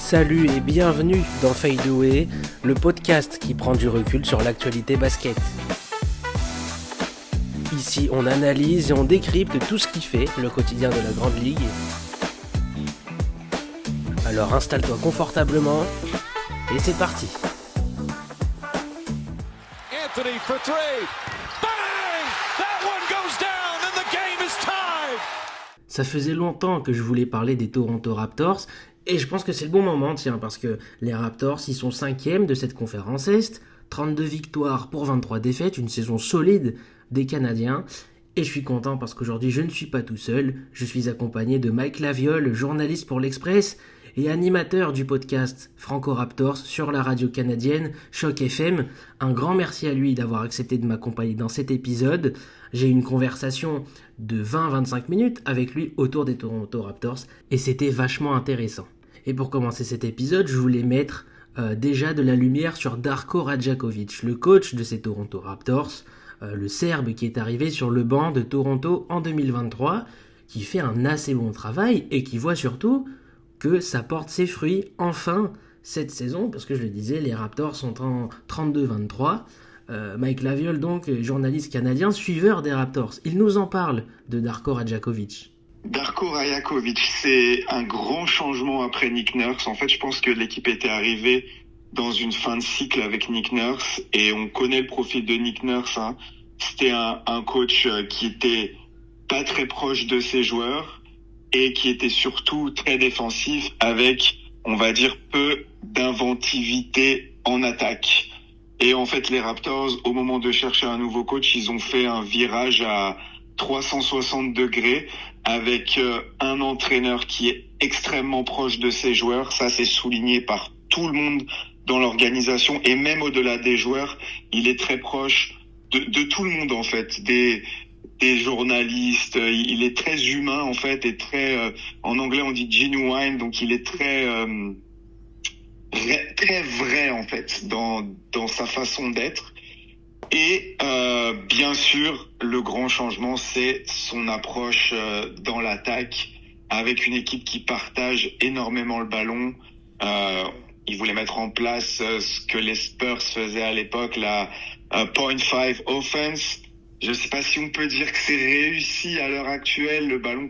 Salut et bienvenue dans Fadeaway, le podcast qui prend du recul sur l'actualité basket. Ici, on analyse et on décrypte tout ce qui fait le quotidien de la Grande Ligue. Alors installe-toi confortablement et c'est parti. Anthony for three. Bang! That one goes down and the game is tied. Ça faisait longtemps que je voulais parler des Toronto Raptors et je pense que c'est le bon moment, parce que les Raptors, ils sont 5e de cette conférence Est, 32 victoires pour 23 défaites, une saison solide des Canadiens. Et je suis content parce qu'aujourd'hui, je ne suis pas tout seul. Je suis accompagné de Mike Laviole, journaliste pour l'Express et animateur du podcast Franco Raptors sur la radio canadienne Choc FM. Un grand merci à lui d'avoir accepté de m'accompagner dans cet épisode. J'ai eu une conversation de 20-25 minutes avec lui autour des Toronto Raptors et c'était vachement intéressant. Et pour commencer cet épisode, je voulais mettre déjà de la lumière sur Darko Rajakovic, le coach de ces Toronto Raptors, le Serbe qui est arrivé sur le banc de Toronto en 2023, qui fait un assez bon travail et qui voit surtout que ça porte ses fruits enfin cette saison, parce que je le disais, les Raptors sont en 32-23. Mike Laviole, donc journaliste canadien, suiveur des Raptors, il nous en parle de Darko Rajakovic. Darko Rajakovic, c'est un grand changement après Nick Nurse. En fait, je pense que l'équipe était arrivée dans une fin de cycle avec Nick Nurse et on connaît le profil de Nick Nurse. C'était un coach qui était pas très proche de ses joueurs et qui était surtout très défensif avec, on va dire, peu d'inventivité en attaque. Et en fait, les Raptors, au moment de chercher un nouveau coach, ils ont fait un virage à 360 degrés avec un entraîneur qui est extrêmement proche de ses joueurs. Ça, c'est souligné par tout le monde dans l'organisation et même au-delà des joueurs, il est très proche de tout le monde en fait, des journalistes. Il est très humain en fait et très, en anglais on dit genuine, donc il est très vrai en fait dans sa façon d'être. Et bien sûr, le grand changement, c'est son approche dans l'attaque avec une équipe qui partage énormément le ballon. Il voulait mettre en place ce que les Spurs faisaient à l'époque, la point 5 offense. Je ne sais pas si on peut dire que c'est réussi à l'heure actuelle. Le ballon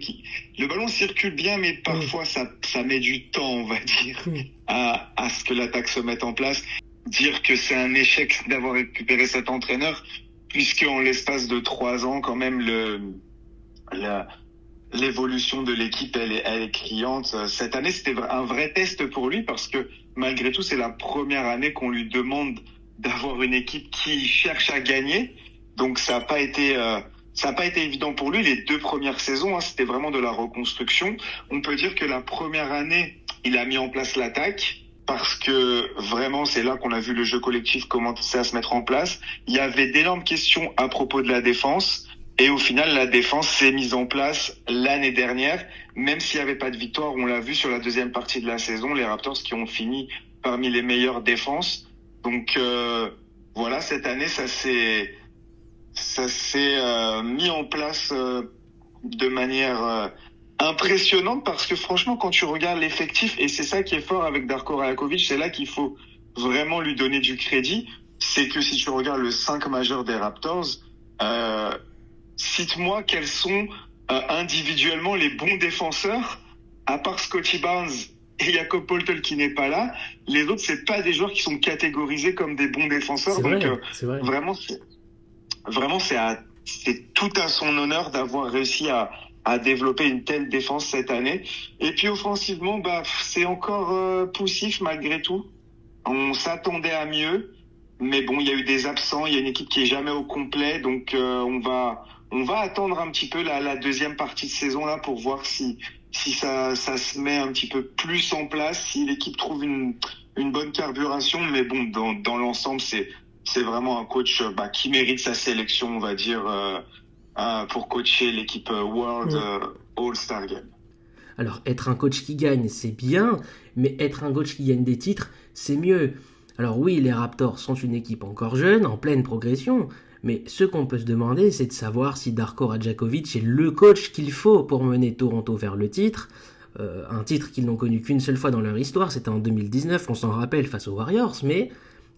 circule bien, mais parfois ça met du temps, on va dire, à ce que l'attaque se mette en place. Dire que c'est un échec d'avoir récupéré cet entraîneur, puisque en l'espace de 3 ans, quand même, l'évolution de l'équipe, elle est criante. Cette année, c'était un vrai test pour lui, parce que malgré tout, c'est la première année qu'on lui demande d'avoir une équipe qui cherche à gagner. Donc ça n'a pas été évident pour lui. Les 2 premières saisons, c'était vraiment de la reconstruction. On peut dire que la première année, il a mis en place l'attaque, parce que vraiment, c'est là qu'on a vu le jeu collectif commencer à se mettre en place. Il y avait d'énormes questions à propos de la défense. Et au final, la défense s'est mise en place l'année dernière. Même s'il n'y avait pas de victoire, on l'a vu sur la deuxième partie de la saison, les Raptors qui ont fini parmi les meilleures défenses. Donc voilà, cette année, ça s'est mis en place de manière impressionnante, parce que franchement, quand tu regardes l'effectif, et c'est ça qui est fort avec Darko Rajakovic, c'est là qu'il faut vraiment lui donner du crédit, c'est que si tu regardes le 5 majeur des Raptors, cite-moi quels sont individuellement les bons défenseurs, à part Scottie Barnes et Jakob Poeltl qui n'est pas là. Les autres, c'est pas des joueurs qui sont catégorisés comme des bons défenseurs. C'est donc vrai, c'est vrai. Vraiment c'est tout à son honneur d'avoir réussi à développer une telle défense cette année. Et puis offensivement, c'est encore poussif malgré tout. On s'attendait à mieux, mais bon, il y a eu des absents, il y a une équipe qui est jamais au complet, donc on va attendre un petit peu la deuxième partie de saison là pour voir si ça se met un petit peu plus en place, si l'équipe trouve une bonne carburation. Mais bon, dans l'ensemble, c'est vraiment un coach qui mérite sa sélection, on va dire, pour coacher l'équipe World All-Star Game. Alors, être un coach qui gagne, c'est bien, mais être un coach qui gagne des titres, c'est mieux. Alors oui, les Raptors sont une équipe encore jeune, en pleine progression, mais ce qu'on peut se demander, c'est de savoir si Darko Rajakovic est le coach qu'il faut pour mener Toronto vers le titre. un titre qu'ils n'ont connu qu'une seule fois dans leur histoire, c'était en 2019, on s'en rappelle, face aux Warriors, mais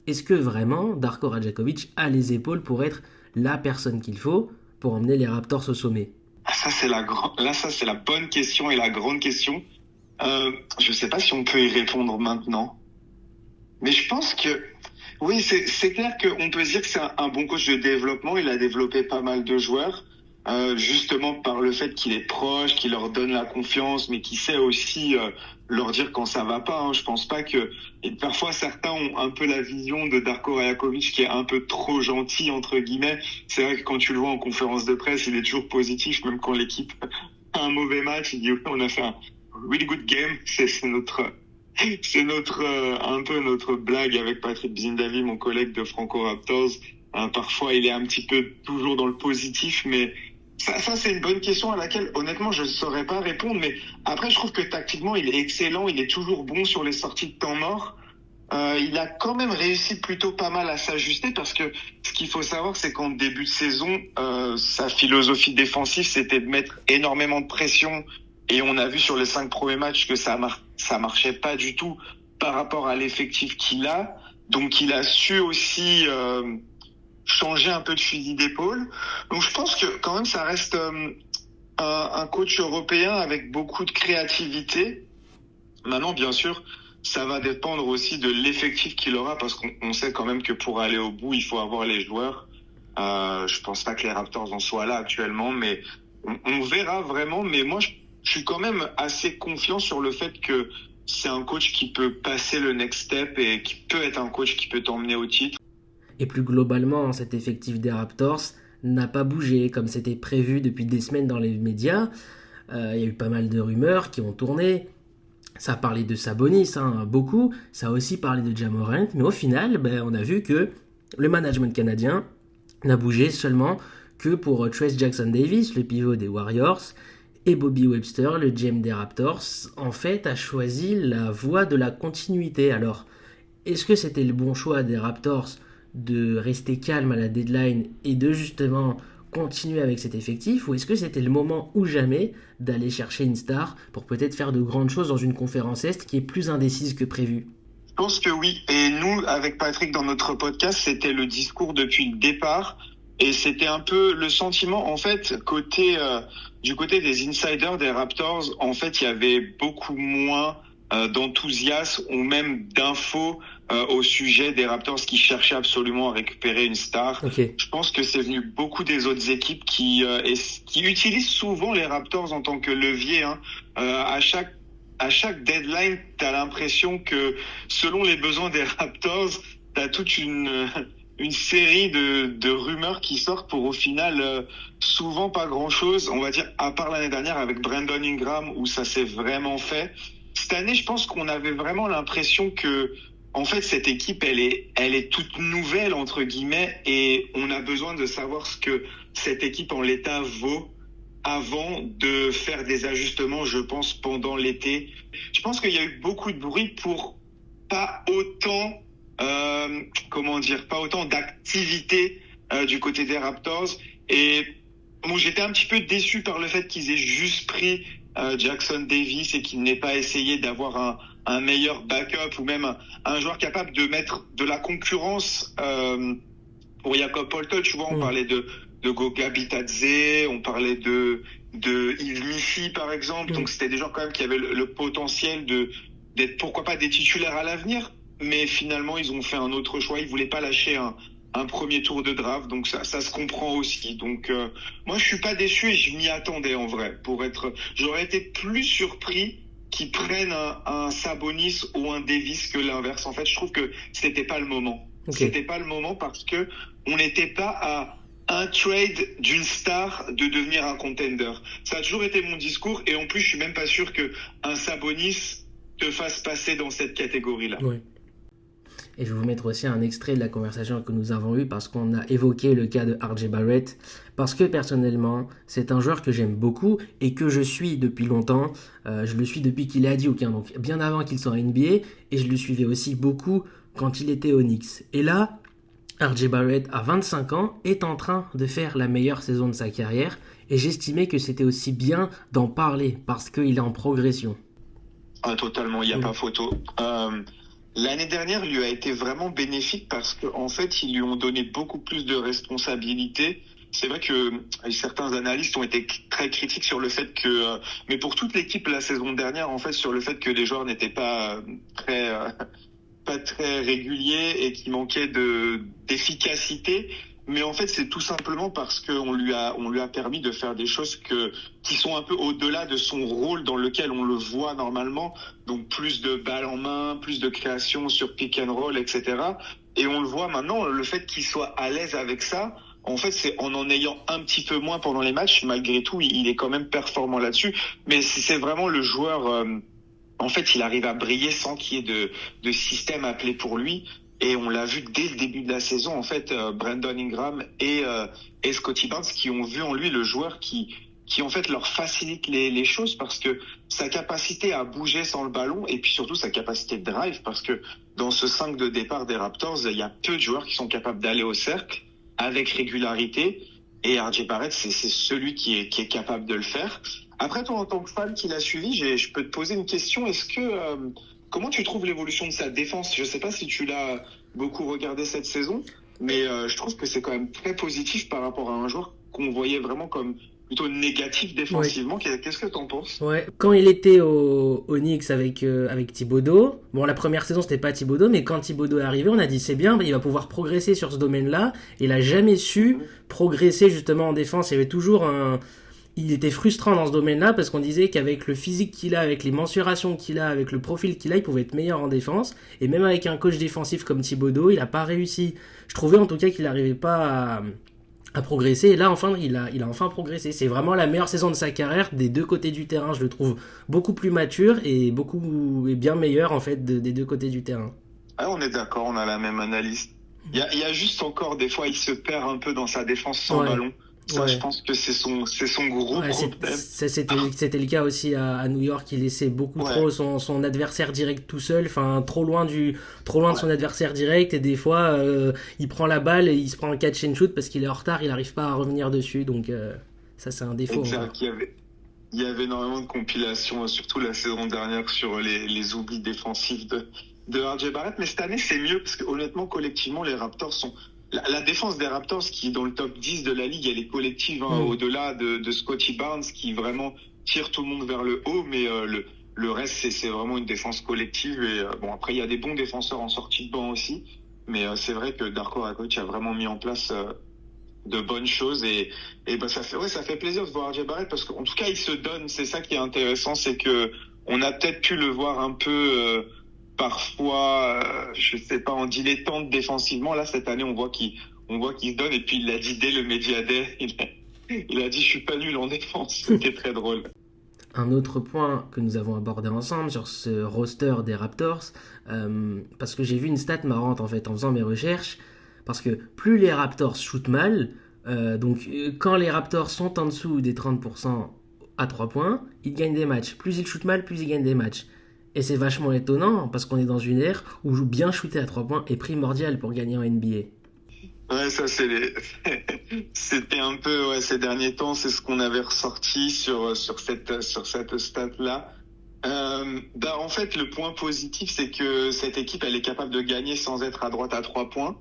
est-ce que vraiment Darko Rajakovic a les épaules pour être la personne qu'il faut pour emmener les Raptors au sommet? Ça, c'est la bonne question et la grande question. Je sais pas si on peut y répondre maintenant. Mais je pense que, oui, c'est clair qu'on peut dire que c'est un bon coach de développement. Il a développé pas mal de joueurs, justement par le fait qu'il est proche, qu'il leur donne la confiance, mais qu'il sait aussi leur dire quand ça va pas. Je pense pas que... Et parfois, certains ont un peu la vision de Darko Rajakovic qui est un peu trop gentil, entre guillemets. C'est vrai que quand tu le vois en conférence de presse, il est toujours positif, même quand l'équipe a un mauvais match. Il dit, oui, on a fait un really good game. C'est un peu notre blague avec Patrick Bzindavi, mon collègue de Franco Raptors. Parfois, il est un petit peu toujours dans le positif, mais ça c'est une bonne question à laquelle, honnêtement, je ne saurais pas répondre. Mais après, je trouve que tactiquement, il est excellent. Il est toujours bon sur les sorties de temps mort. Il a quand même réussi plutôt pas mal à s'ajuster parce que ce qu'il faut savoir, c'est qu'en début de saison, sa philosophie défensive, c'était de mettre énormément de pression. Et on a vu sur les 5 premiers matchs que ça marchait pas du tout par rapport à l'effectif qu'il a. Donc, il a su aussi changer un peu de fusil d'épaule. Donc, je pense que quand même, ça reste un coach européen avec beaucoup de créativité. Maintenant, bien sûr, ça va dépendre aussi de l'effectif qu'il aura parce qu'on sait quand même que pour aller au bout, il faut avoir les joueurs. Je pense pas que les Raptors en soient là actuellement, mais on verra vraiment. Mais moi, je suis quand même assez confiant sur le fait que c'est un coach qui peut passer le next step et qui peut être un coach qui peut t'emmener au titre. Et plus globalement, cet effectif des Raptors n'a pas bougé comme c'était prévu depuis des semaines dans les médias. Il y a eu pas mal de rumeurs qui ont tourné. Ça a parlé de Sabonis, beaucoup. Ça a aussi parlé de Ja Morant. Mais au final, on a vu que le management canadien n'a bougé seulement que pour Trayce Jackson-Davis, le pivot des Warriors, et Bobby Webster, le GM des Raptors, en fait, a choisi la voie de la continuité. Alors, est-ce que c'était le bon choix des Raptors de rester calme à la deadline et de justement continuer avec cet effectif, ou est-ce que c'était le moment ou jamais d'aller chercher une star pour peut-être faire de grandes choses dans une conférence Est qui est plus indécise que prévu? Je pense que oui. Et nous, avec Patrick, dans notre podcast, c'était le discours depuis le départ. Et c'était un peu le sentiment, en fait, du côté des insiders des Raptors, en fait, il y avait beaucoup moins d'enthousiasme ou même d'infos au sujet des Raptors qui cherchaient absolument à récupérer une star. Okay. Je pense que c'est venu beaucoup des autres équipes qui utilisent souvent les Raptors en tant que levier. À chaque deadline, t'as l'impression que selon les besoins des Raptors, t'as toute une série de rumeurs qui sortent pour au final souvent pas grand-chose. On va dire, à part l'année dernière avec Brandon Ingram où ça s'est vraiment fait. Cette année, je pense qu'on avait vraiment l'impression que, en fait, cette équipe, elle est toute nouvelle, entre guillemets, et on a besoin de savoir ce que cette équipe en l'état vaut avant de faire des ajustements, je pense, pendant l'été. Je pense qu'il y a eu beaucoup de bruit pour pas autant, pas autant d'activité du côté des Raptors. Et bon, j'étais un petit peu déçu par le fait qu'ils aient juste pris Jackson Davis et qu'il n'ait pas essayé d'avoir un meilleur backup ou même un joueur capable de mettre de la concurrence pour Jakob Poeltl. Tu vois, on parlait de Goga Bitadze, on parlait de Yves Missi par exemple. Donc c'était des joueurs quand même qui avaient le potentiel d'être pourquoi pas des titulaires à l'avenir. Mais finalement, ils ont fait un autre choix. Ils voulaient pas lâcher un premier tour de draft, donc ça se comprend aussi. Donc moi je suis pas déçu et je m'y attendais en vrai. J'aurais été plus surpris qu'ils prennent un Sabonis ou un Davis que l'inverse. En fait, je trouve que c'était pas le moment. Okay. C'était pas le moment parce que on n'était pas à un trade d'une star de devenir un contender. Ça a toujours été mon discours et en plus je suis même pas sûr que un Sabonis te fasse passer dans cette catégorie-là. Oui. Et je vais vous mettre aussi un extrait de la conversation que nous avons eue parce qu'on a évoqué le cas de RJ Barrett. Parce que personnellement, c'est un joueur que j'aime beaucoup et que je suis depuis longtemps. Je le suis depuis qu'il est à Duke, donc bien avant qu'il soit NBA. Et je le suivais aussi beaucoup quand il était au Knicks. Et là, RJ Barrett, à 25 ans, est en train de faire la meilleure saison de sa carrière. Et j'estimais que c'était aussi bien d'en parler parce qu'il est en progression. Ah, totalement, il n'y a pas photo. L'année dernière lui a été vraiment bénéfique parce qu'en fait, ils lui ont donné beaucoup plus de responsabilités. C'est vrai que certains analystes ont été très critiques sur le fait que, mais pour toute l'équipe la saison dernière, en fait, sur le fait que les joueurs n'étaient pas pas très réguliers et qui manquaient d'efficacité. Mais en fait, c'est tout simplement parce qu'on lui a permis de faire des choses qui sont un peu au-delà de son rôle dans lequel on le voit normalement. Donc, plus de balles en main, plus de création sur pick and roll, etc. Et on le voit maintenant, le fait qu'il soit à l'aise avec ça, en fait, c'est en ayant un petit peu moins pendant les matchs, malgré tout, il est quand même performant là-dessus. Mais c'est vraiment le joueur, en fait, il arrive à briller sans qu'il y ait de système appelé pour lui. Et on l'a vu dès le début de la saison, en fait, Brandon Ingram et Scottie Barnes qui ont vu en lui le joueur qui en fait leur facilite les choses parce que sa capacité à bouger sans le ballon et puis surtout sa capacité de drive parce que dans ce 5 de départ des Raptors, il y a peu de joueurs qui sont capables d'aller au cercle avec régularité et RJ Barrett, c'est celui qui est capable de le faire. Après, toi, en tant que fan qui l'a suivi, je peux te poser une question. Est-ce que comment tu trouves l'évolution de sa défense? Je sais pas si tu l'as beaucoup regardé cette saison, mais je trouve que c'est quand même très positif par rapport à un joueur qu'on voyait vraiment comme plutôt négatif défensivement. Ouais. Qu'est-ce que t'en penses? Ouais, quand il était au Knicks avec Thibodeau, bon la première saison c'était pas Thibodeau, mais quand Thibodeau est arrivé, on a dit c'est bien, il va pouvoir progresser sur ce domaine-là. Il a jamais su progresser justement en défense. Il y avait toujours il était frustrant dans ce domaine-là parce qu'on disait qu'avec le physique qu'il a, avec les mensurations qu'il a, avec le profil qu'il a, il pouvait être meilleur en défense. Et même avec un coach défensif comme Thibodeau, il a pas réussi. Je trouvais en tout cas qu'il n'arrivait pas à progresser. Et là, enfin, il a enfin progressé. C'est vraiment la meilleure saison de sa carrière des deux côtés du terrain. Je le trouve beaucoup plus mature et bien meilleur en fait des deux côtés du terrain. Ah, on est d'accord, on a la même analyse. Il y a juste encore des fois, il se perd un peu dans sa défense sans ballon. Ça, je pense que c'est son gros problème. C'était le cas aussi à New York. Il laissait beaucoup trop son adversaire direct tout seul, enfin trop loin de son adversaire direct. Et des fois, il prend la balle et il se prend un catch and shoot parce qu'il est en retard. Il n'arrive pas à revenir dessus. Donc ça, c'est un défaut. Exact. Il y avait énormément de compilations, surtout la saison dernière, sur les oublis défensifs de RJ Barrett. Mais cette année, c'est mieux parce que honnêtement, collectivement, les Raptors sont la défense des Raptors qui est dans le top 10 de la ligue, elle est collective, au-delà de Scottie Barnes qui vraiment tire tout le monde vers le haut, mais le reste c'est vraiment une défense collective. Et bon, après il y a des bons défenseurs en sortie de banc aussi, mais c'est vrai que Darko Rakovic a vraiment mis en place de bonnes choses et ben ça fait plaisir de voir RJ Barrett parce qu'en tout cas il se donne. C'est ça qui est intéressant, c'est que on a peut-être pu le voir un peu parfois, je sais pas, en dilettante défensivement. Là, cette année, on voit qu'il se donne. Et puis, il l'a dit dès le Media Day. Il a dit, je suis pas nul en défense. C'était très drôle. Un autre point que nous avons abordé ensemble sur ce roster des Raptors, parce que j'ai vu une stat marrante en fait en faisant mes recherches, parce que plus les Raptors shootent mal, donc quand les Raptors sont en dessous des 30% à 3 points, ils gagnent des matchs. Plus ils shootent mal, plus ils gagnent des matchs. Et c'est vachement étonnant parce qu'on est dans une ère où bien shooter à 3 points est primordial pour gagner en NBA. Ouais, ça c'était un peu ces derniers temps, c'est ce qu'on avait ressorti sur cette stat-là. En fait, le point positif, c'est que cette équipe, elle est capable de gagner sans être à droite à 3 points.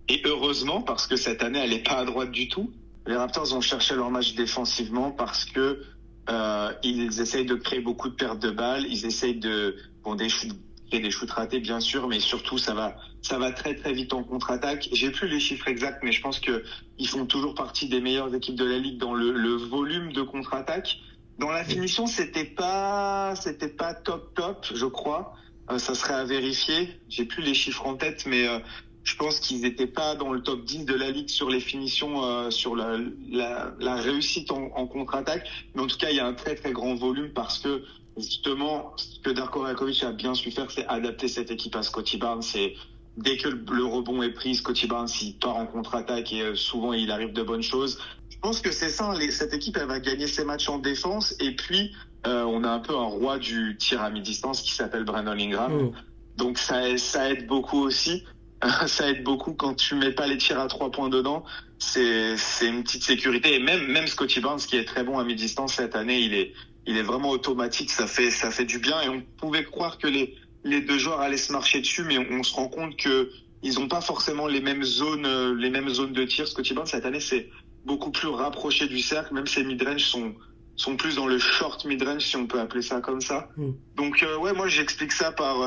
Et heureusement, parce que cette année, elle est pas à droite du tout. Les Raptors ont cherché leur match défensivement parce que ils essayent de créer beaucoup de pertes de balles, ils essayent créer des shoots ratés bien sûr, mais surtout ça va très très vite en contre-attaque. J'ai plus les chiffres exacts, mais je pense que ils font toujours partie des meilleures équipes de la ligue dans le volume de contre-attaque. Dans la finition, c'était pas top, je crois. Ça serait à vérifier. J'ai plus les chiffres en tête, mais je pense qu'ils étaient pas dans le top 10 de la ligue sur les finitions, sur la réussite en contre-attaque. Mais en tout cas, il y a un très très grand volume parce que justement, ce que Darko Rakovic a bien su faire, c'est adapter cette équipe à Scottie Barnes. Et dès que le rebond est pris, Scottie Barnes, il part en contre-attaque et souvent il arrive de bonnes choses. Je pense que c'est ça, cette équipe, elle va gagner ses matchs en défense. Et puis, on a un peu un roi du tir à mi-distance qui s'appelle Brandon Ingram. Donc ça aide beaucoup aussi. Ça aide beaucoup quand tu mets pas les tirs à 3 points dedans. C'est une petite sécurité. Et même Scottie Barnes, qui est très bon à mi-distance cette année, il est vraiment automatique, ça fait du bien, et on pouvait croire que les deux joueurs allaient se marcher dessus, mais on se rend compte que ils ont pas forcément les mêmes zones de tir. Scottie Barnes cette année c'est beaucoup plus rapproché du cercle, même ses mid-range sont plus dans le short mid-range, si on peut appeler ça comme ça. Donc ouais, moi j'explique ça par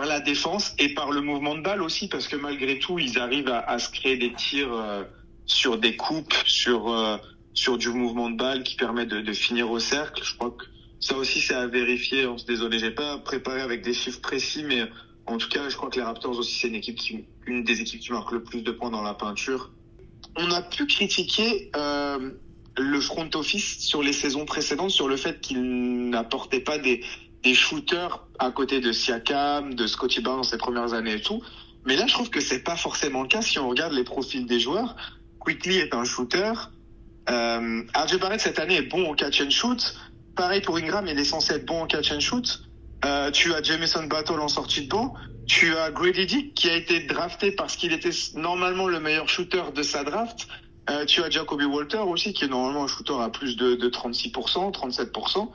la défense et par le mouvement de balle aussi, parce que malgré tout ils arrivent à se créer des tirs sur des coupes, sur du mouvement de balle qui permet de finir au cercle. Je crois que ça aussi c'est à vérifier. Désolé, j'ai pas préparé avec des chiffres précis, mais en tout cas je crois que les Raptors aussi c'est une des équipes qui marque le plus de points dans la peinture. On a pu critiquer le front office sur les saisons précédentes sur le fait qu'il n'apportait pas des shooters à côté de Siakam, de Scottie Barnes dans ses premières années et tout. Mais là, je trouve que c'est pas forcément le cas si on regarde les profils des joueurs. Quickley est un shooter. RJ Barrett cette année est bon en catch and shoot. Pareil pour Ingram, il est censé être bon en catch and shoot. Tu as Jamison Battle en sortie de banc. Tu as Grady Dick qui a été drafté parce qu'il était normalement le meilleur shooter de sa draft. Tu as Jacoby Walter aussi qui est normalement un shooter à plus de 36%, 37%.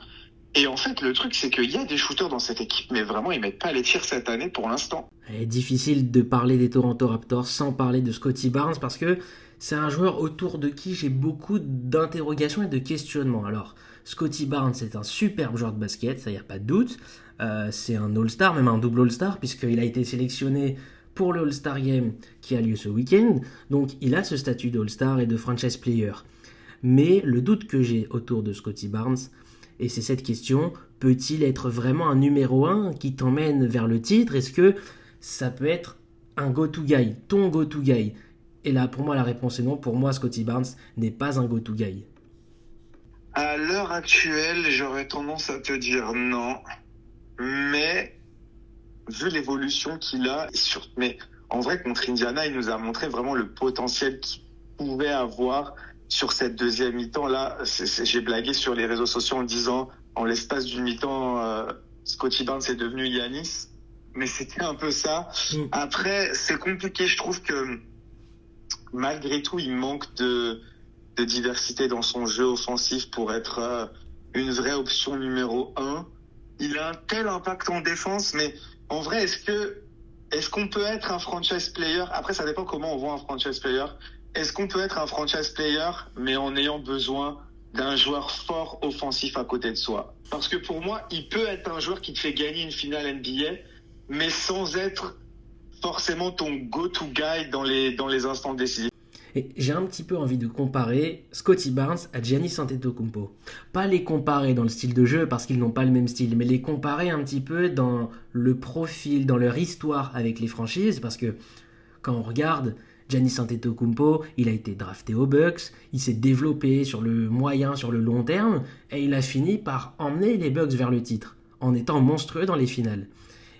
Et en fait, le truc, c'est qu'il y a des shooters dans cette équipe, mais vraiment, ils mettent pas les tirs cette année pour l'instant. C'est difficile de parler des Toronto Raptors sans parler de Scottie Barnes, parce que c'est un joueur autour de qui j'ai beaucoup d'interrogations et de questionnements. Alors, Scottie Barnes, c'est un superbe joueur de basket, ça y a pas de doute. C'est un All-Star, même un double All-Star, puisqu'il a été sélectionné pour le All-Star Game qui a lieu ce week-end. Donc, il a ce statut de All-Star et de franchise player. Mais le doute que j'ai autour de Scottie Barnes, et c'est cette question, peut-il être vraiment un numéro 1 qui t'emmène vers le titre? Est-ce que ça peut être un go-to guy, ton go-to guy? Et là, pour moi, la réponse est non. Pour moi, Scottie Barnes n'est pas un go-to guy. À l'heure actuelle, j'aurais tendance à te dire non. Mais, vu l'évolution qu'il a, mais en vrai, contre Indiana, il nous a montré vraiment le potentiel qu'il pouvait avoir sur cette deuxième mi-temps. Là, j'ai blagué sur les réseaux sociaux en disant, en l'espace d'une mi-temps, Scottie Barnes est devenu Giannis. Mais c'était un peu ça. Après, c'est compliqué. Je trouve que malgré tout, il manque de diversité dans son jeu offensif pour être une vraie option numéro 1. Il a un tel impact en défense, mais en vrai, est-ce qu'on peut être un franchise player? Après, ça dépend comment on voit un franchise player. Est-ce qu'on peut être un franchise player, mais en ayant besoin d'un joueur fort offensif à côté de soi? Parce que pour moi, il peut être un joueur qui te fait gagner une finale NBA, mais sans être forcément ton go-to guy dans les instants décisifs. Et j'ai un petit peu envie de comparer Scottie Barnes à Giannis Antetokounmpo. Pas les comparer dans le style de jeu parce qu'ils n'ont pas le même style, mais les comparer un petit peu dans le profil, dans leur histoire avec les franchises, parce que quand on regarde Giannis Antetokounmpo, il a été drafté aux Bucks, il s'est développé sur le moyen, sur le long terme, et il a fini par emmener les Bucks vers le titre, en étant monstrueux dans les finales.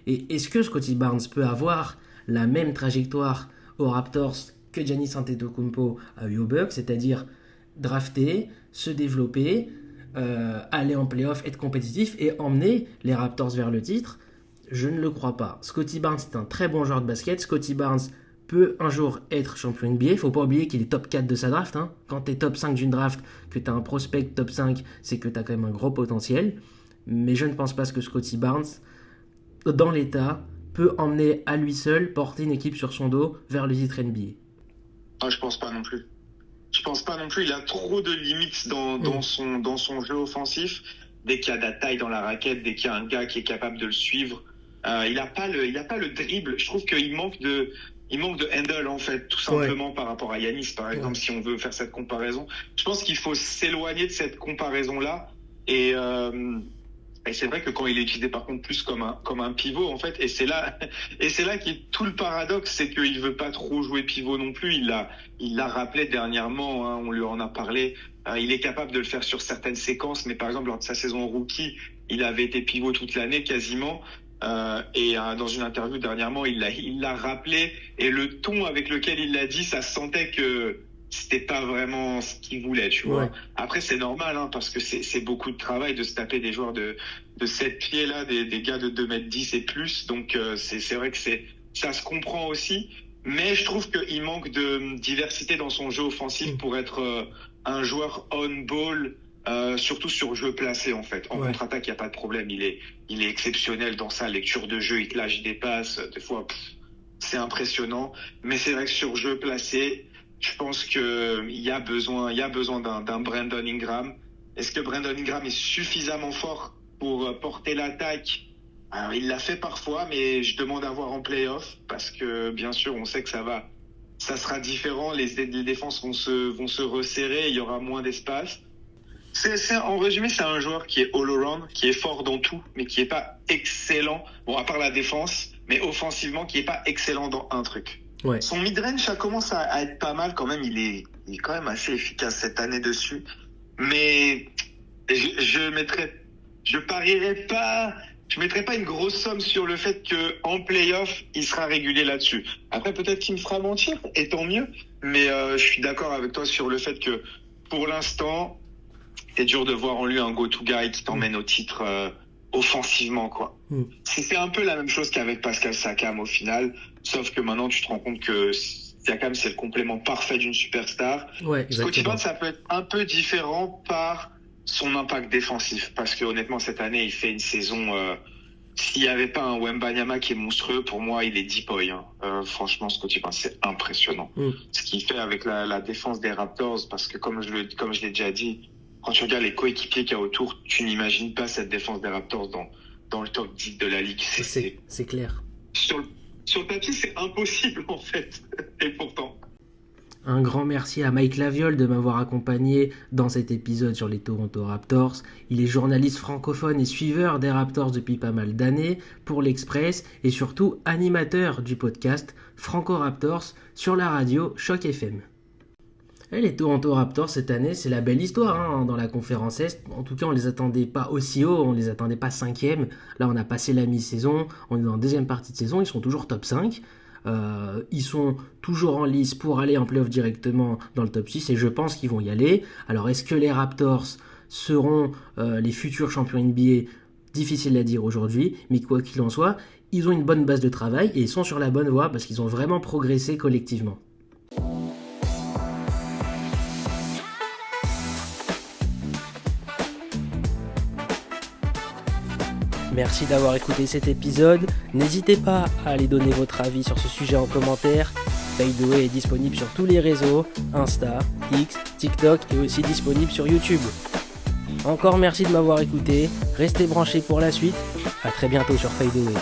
Et est-ce que Scottie Barnes peut avoir la même trajectoire aux Raptors que Giannis Antetokounmpo a eu aux Bucks, c'est-à-dire drafter, se développer, aller en playoff, être compétitif et emmener les Raptors vers le titre? Je ne le crois pas. Scottie Barnes est un très bon joueur de basket. Scottie Barnes peut un jour être champion NBA. Il ne faut pas oublier qu'il est top 4 de sa draft. Quand tu es top 5 d'une draft, que tu as un prospect top 5, c'est que tu as quand même un gros potentiel. Mais je ne pense pas que Scottie Barnes, dans l'état, peut emmener à lui seul, porter une équipe sur son dos vers le titre NBA. Ah, je pense pas non plus. Il a trop de limites dans son jeu offensif. Dès qu'il y a de la taille dans la raquette, dès qu'il y a un gars qui est capable de le suivre, il a pas le dribble. Je trouve qu'il manque de handle en fait, tout simplement par rapport à Giannis par exemple, si on veut faire cette comparaison. Je pense qu'il faut s'éloigner de cette comparaison là et c'est vrai que quand il est utilisé par contre plus comme un pivot en fait, et c'est là qui est tout le paradoxe, c'est qu'il veut pas trop jouer pivot non plus. Il l'a rappelé dernièrement, on lui en a parlé. Il est capable de le faire sur certaines séquences, mais par exemple lors de sa saison rookie, il avait été pivot toute l'année quasiment. Et dans une interview dernièrement, il l'a rappelé, et le ton avec lequel il l'a dit, ça sentait que c'était pas vraiment ce qu'il voulait, tu vois. Après, c'est normal, parce que c'est beaucoup de travail de se taper des joueurs de 7 pieds là, des gars de 2m10 et plus. Donc c'est vrai que ça se comprend aussi. Mais je trouve qu'il manque de diversité dans son jeu offensif pour être un joueur on-ball surtout sur jeu placé en fait. En contre-attaque, il y a pas de problème. Il est exceptionnel dans sa lecture de jeu. Il te lâche des passes. Des fois, c'est impressionnant. Mais c'est vrai que sur jeu placé, je pense que il y a besoin d'un Brandon Ingram. Est-ce que Brandon Ingram est suffisamment fort pour porter l'attaque? Alors, il l'a fait parfois, mais je demande à voir en play-off parce que bien sûr, on sait que ça sera différent. Les défenses vont se resserrer. Il y aura moins d'espace. En résumé, c'est un joueur qui est all-around, qui est fort dans tout, mais qui est pas excellent. Bon, à part la défense, mais offensivement, qui est pas excellent dans un truc. Ouais. Son mid-range, ça commence à être pas mal quand même. Il est quand même assez efficace cette année dessus. Mais je mettrais pas une grosse somme sur le fait que en play-off, il sera régulier là-dessus. Après, peut-être qu'il me fera mentir, et tant mieux. Mais je suis d'accord avec toi sur le fait que pour l'instant, c'est dur de voir en lui un go-to guy qui t'emmène au titre offensivement, quoi. C'est un peu la même chose qu'avec Pascal Siakam au final, sauf que maintenant tu te rends compte que Siakam c'est le complément parfait d'une superstar. Ouais, Scottie Barnes, ça peut être un peu différent par son impact défensif, parce que honnêtement cette année il fait une saison. S'il n'y avait pas un Wembanyama qui est monstrueux, pour moi il est deep boy. Franchement, Scottie Barnes c'est impressionnant. Ce qu'il fait avec la défense des Raptors, parce que comme je l'ai déjà dit. Quand tu regardes les coéquipiers qu'il y a autour, tu n'imagines pas cette défense des Raptors dans le top 10 de la ligue. C'est clair. Sur le papier, c'est impossible en fait. Et pourtant. Un grand merci à Mike Laviole de m'avoir accompagné dans cet épisode sur les Toronto Raptors. Il est journaliste francophone et suiveur des Raptors depuis pas mal d'années pour l'Express et surtout animateur du podcast Franco Raptors sur la radio Choc FM. Et les Toronto Raptors cette année, c'est la belle histoire dans la conférence Est. En tout cas, on les attendait pas aussi haut, on les attendait pas 5e. Là, on a passé la mi-saison, on est dans la deuxième partie de saison, ils sont toujours top 5. Ils sont toujours en lice pour aller en play-off directement dans le top 6 et je pense qu'ils vont y aller. Alors, est-ce que les Raptors seront les futurs champions NBA? Difficile à dire aujourd'hui, mais quoi qu'il en soit, ils ont une bonne base de travail et ils sont sur la bonne voie parce qu'ils ont vraiment progressé collectivement. Merci d'avoir écouté cet épisode. N'hésitez pas à aller donner votre avis sur ce sujet en commentaire. Fadeaway est disponible sur tous les réseaux, Insta, X, TikTok et aussi disponible sur YouTube. Encore merci de m'avoir écouté. Restez branchés pour la suite. À très bientôt sur Fadeaway.